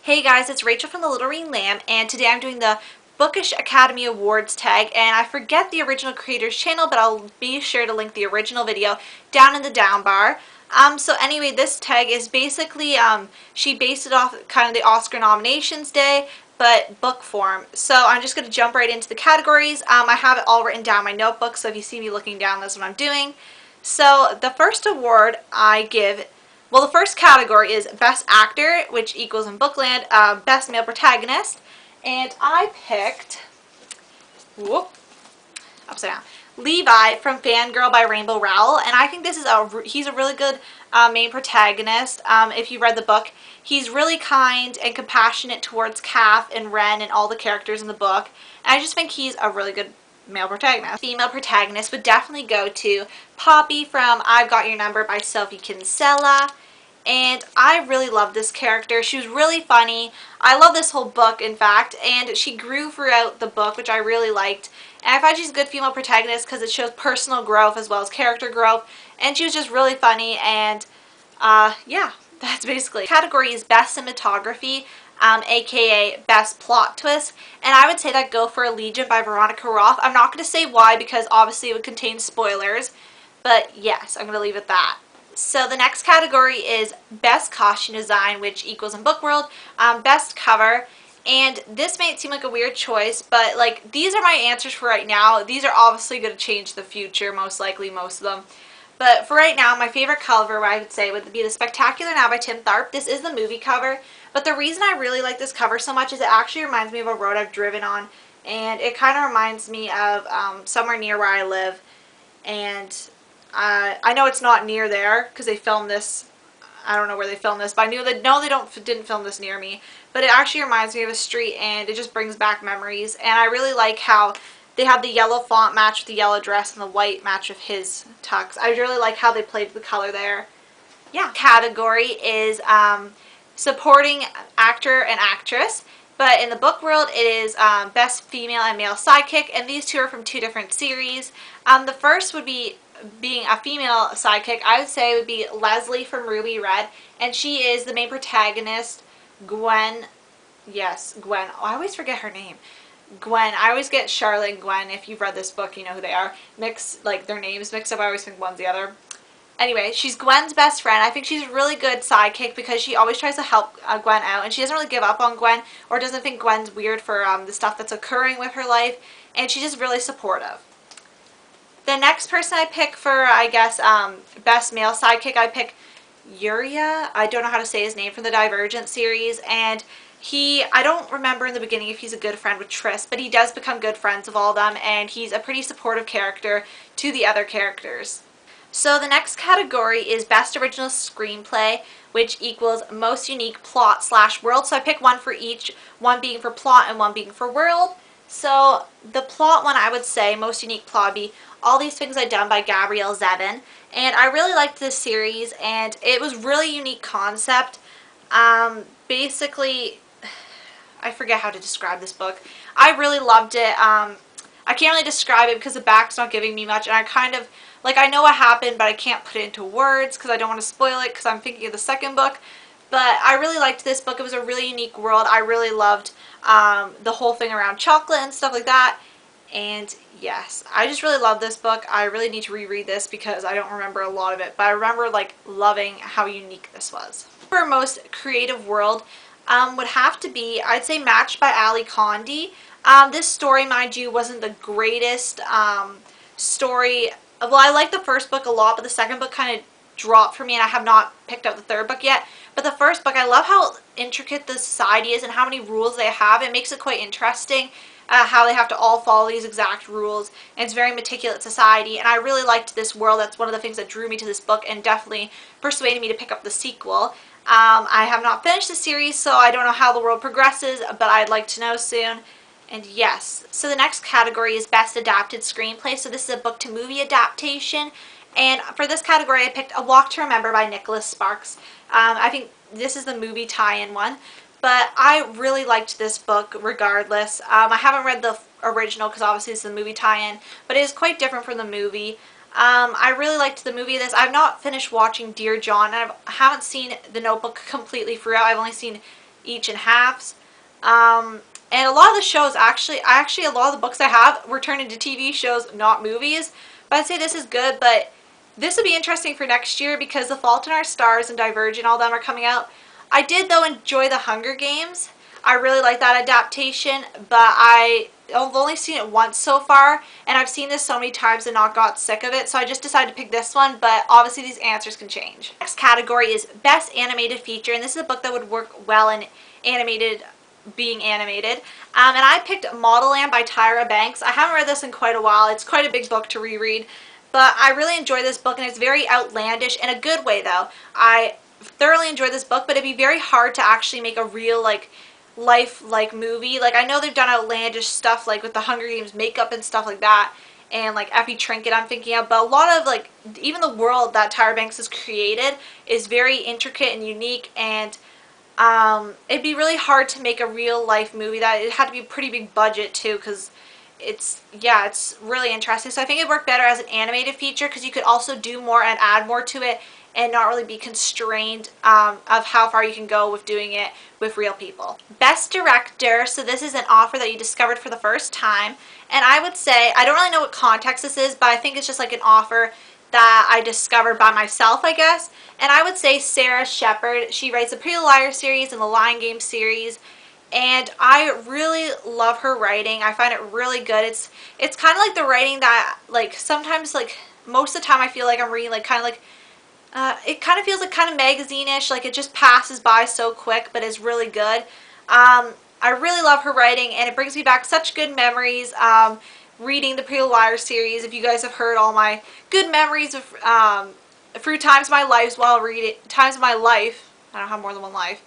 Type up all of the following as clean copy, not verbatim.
Hey guys, it's Rachel from Thelittlereadinglamb, and today I'm doing the Bookish Academy Awards tag, and I forget the original creator's channel, but I'll be sure to link the original video down in the down bar. So anyway, this tag is basically, she based it off kind of the Oscar nominations day, but book form. So I'm just going to jump right into the categories. I have it all written down in my notebook, so if you see me looking down, that's what I'm doing. So the first award I give, well, the first category is Best Actor, which equals in Bookland, Best Male Protagonist. And I picked, whoop, upside down, Levi from Fangirl by Rainbow Rowell. And I think this is he's a really good main protagonist. If you read the book, he's really kind and compassionate towards Kath and Ren and all the characters in the book. And I just think he's a really good male protagonist. Female protagonist would definitely go to Poppy from I've Got Your Number by Sophie Kinsella. And I really love this character. She was really funny. I love this whole book, in fact, and she grew throughout the book, which I really liked. And I find she's a good female protagonist because it shows personal growth as well as character growth. And she was just really funny, and yeah, that's basically. Category is Best Cinematography, aka Best Plot Twist, and I would say that go for Allegiant by Veronica Roth. I'm not going to say why because obviously it would contain spoilers, but yes, I'm going to leave it at that. So the next category is Best Costume Design, which equals in Book World, Best Cover. And this may seem like a weird choice, but like these are my answers for right now. These are obviously going to change in the future, most likely, most of them. But for right now, my favorite cover, I would say, would be The Spectacular Now by Tim Tharp. This is the movie cover, but the reason I really like this cover so much is it actually reminds me of a road I've driven on, and it kind of reminds me of somewhere near where I live, and I know it's not near there because they filmed this. I don't know where they filmed this, but I knew that no, didn't film this near me. But it actually reminds me of a street, and it just brings back memories. And I really like how they have the yellow font match with the yellow dress and the white match with his tux. I really like how they played the color there. Yeah. Category is supporting actor and actress. But in the book world, it is Best Female and Male Sidekick, and these two are from two different series. The first would be being a female sidekick, I would say would be Leslie from Ruby Red, and she is the main protagonist, Gwen. Yes, Gwen. Oh, I always forget her name. Gwen. I always get Charlotte and Gwen. If you've read this book, you know who they are. Like their names mixed up. I always think one's the other. Anyway, she's Gwen's best friend. I think she's a really good sidekick because she always tries to help Gwen out, and she doesn't really give up on Gwen or doesn't think Gwen's weird for the stuff that's occurring with her life, and she's just really supportive. The next person I pick for, I guess, Best Male Sidekick, I pick Yuria. I don't know how to say his name, from the Divergent series. And I don't remember in the beginning if he's a good friend with Triss, but he does become good friends with all of them. And he's a pretty supportive character to the other characters. So the next category is Best Original Screenplay, which equals Most Unique Plot / World. So I pick one for each, one being for plot and one being for world. So the plot one, I would say, Most Unique Plot would be All These Things I've Done by Gabrielle Zevin. And I really liked this series, and it was really unique concept. Basically, I forget how to describe this book. I really loved it. I can't really describe it because the back's not giving me much, and I kind of, like, I know what happened, but I can't put it into words because I don't want to spoil it because I'm thinking of the second book. But I really liked this book. It was a really unique world. I really loved the whole thing around chocolate and stuff like that. And yes, I just really love this book. I really need to reread this because I don't remember a lot of it. But I remember like loving how unique this was. For Most Creative World would have to be, I'd say, Matched by Ali Condi. This story, mind you, wasn't the greatest story. Well, I liked the first book a lot, but the second book kind of dropped for me, and I have not picked up the third book yet. But the first book, I love how intricate the society is and how many rules they have. It makes it quite interesting how they have to all follow these exact rules, and it's very meticulous society, and I really liked this world. That's one of the things that drew me to this book and definitely persuaded me to pick up the sequel. I have not finished the series, so I don't know how the world progresses, but I'd like to know soon. And yes, so the next category is Best Adapted Screenplay. So this is a book-to-movie adaptation. And for this category, I picked A Walk to Remember by Nicholas Sparks. I think this is the movie tie-in one. But I really liked this book regardless. I haven't read the original because obviously it's the movie tie-in. But it is quite different from the movie. I really liked the movie of this. I've not finished watching Dear John. I haven't seen The Notebook completely throughout. I've only seen each in halves. And a lot of the shows a lot of the books I have were turned into TV shows, not movies. But I'd say this is good, but this would be interesting for next year because The Fault in Our Stars and Divergent, all them are coming out. I did, though, enjoy The Hunger Games. I really like that adaptation, but I've only seen it once so far, and I've seen this so many times and not got sick of it, so I just decided to pick this one, but obviously these answers can change. Next category is Best Animated Feature, and this is a book that would work well in being animated. And I picked Modelland by Tyra Banks. I haven't read this in quite a while. It's quite a big book to reread, but I really enjoy this book, and it's very outlandish in a good way, though. I thoroughly enjoy this book, but it'd be very hard to actually make a real, like, life-like movie. Like, I know they've done outlandish stuff, like, with the Hunger Games makeup and stuff like that, and, like, Effie Trinket I'm thinking of, but a lot of, like, even the world that Tyra Banks has created is very intricate and unique, and it'd be really hard to make a real-life movie. That it had to be a pretty big budget, too, because it's really interesting. So I think it worked better as an animated feature because you could also do more and add more to it and not really be constrained of how far you can go with doing it with real people. Best Director, so this is an offer that you discovered for the first time, and I would say, I don't really know what context this is, but I think it's just like an offer that I discovered by myself, I guess, and I would say Sarah Shepard. She writes the Pretty Little Liars series and the Lion Game series, and I really love her writing. I find it really good. It's kind of like the writing that, like, sometimes, like, most of the time I feel like I'm reading, like, kind of like, it kind of feels like kind of magazine-ish, like it just passes by so quick, but is really good. I really love her writing, and it brings me back such good memories reading the Pretty Little Liars series. If you guys have heard all my good memories of through times of my life while reading, times of my life, I don't have more than one life,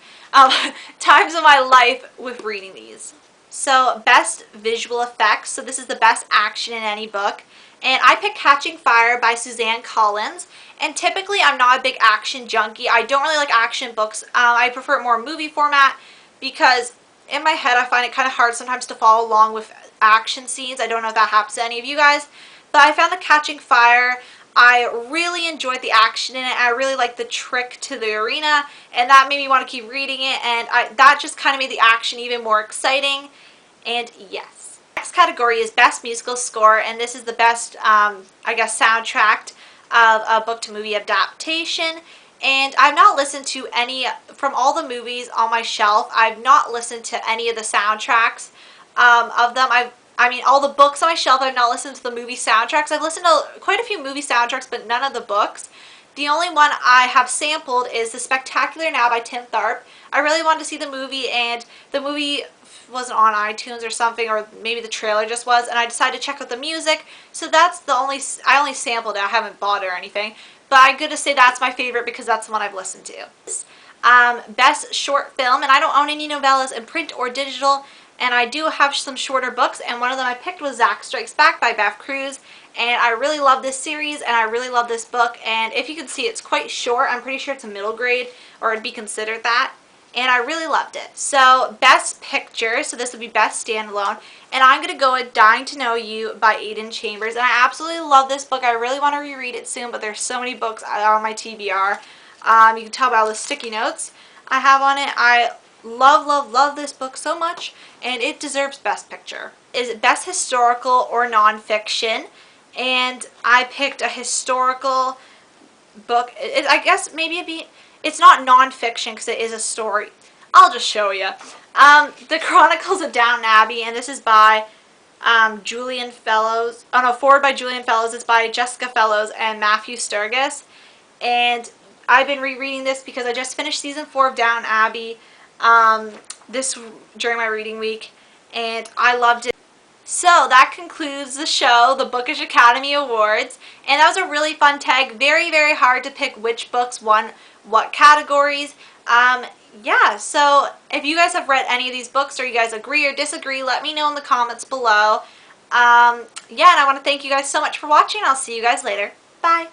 times of my life with reading these. So, Best Visual Effects, so this is the best action in any book. And I picked Catching Fire by Suzanne Collins. And typically I'm not a big action junkie. I don't really like action books. I prefer more movie format because in my head I find it kind of hard sometimes to follow along with action scenes. I don't know if that happens to any of you guys. But I found the Catching Fire. I really enjoyed the action in it. I really liked the trick to the arena, and that made me want to keep reading it, and that just kind of made the action even more exciting. And yes. Next category is Best Musical Score, and this is the best, I guess, soundtrack of a book to movie adaptation. And I've not listened to any, from all the movies on my shelf, I've not listened to any of the soundtracks of them. I mean, all the books on my shelf, I've not listened to the movie soundtracks. I've listened to quite a few movie soundtracks, but none of the books. The only one I have sampled is The Spectacular Now by Tim Tharp. I really wanted to see the movie, and the movie wasn't on iTunes or something, or maybe the trailer just was, and I decided to check out the music. So that's the only, I only sampled it. I haven't bought it or anything. But I'm going to say that's my favorite because that's the one I've listened to. Best Short Film, and I don't own any novellas in print or digital, and I do have some shorter books, and one of them I picked was Zack Strikes Back by Beth Cruz, and I really love this series, and I really love this book, and if you can see, it's quite short. I'm pretty sure it's a middle grade, or it'd be considered that, and I really loved it. So, Best Picture, so this would be Best Standalone, and I'm going to go with Dying to Know You by Aidan Chambers, and I absolutely love this book. I really want to reread it soon, but there's so many books on my TBR. You can tell by all the sticky notes I have on it. I love this book so much, and it deserves Best Picture. Is it Best Historical or Nonfiction? And I picked a historical book. I guess maybe it's not nonfiction because it is a story. I'll just show you. The Chronicles of Downton Abbey, and this is by Julian Fellows. Oh no, forward by Julian Fellows. It's by Jessica Fellows and Matthew Sturgis. And I've been rereading this because I just finished season 4 of Downton Abbey during my reading week, and I loved it. So that concludes the show, the Bookish Academy Awards, and that was a really fun tag. Very, very hard to pick which books won what categories. Yeah, so if you guys have read any of these books or you guys agree or disagree, let me know in the comments below. Yeah, and I want to thank you guys so much for watching. I'll see you guys later. Bye.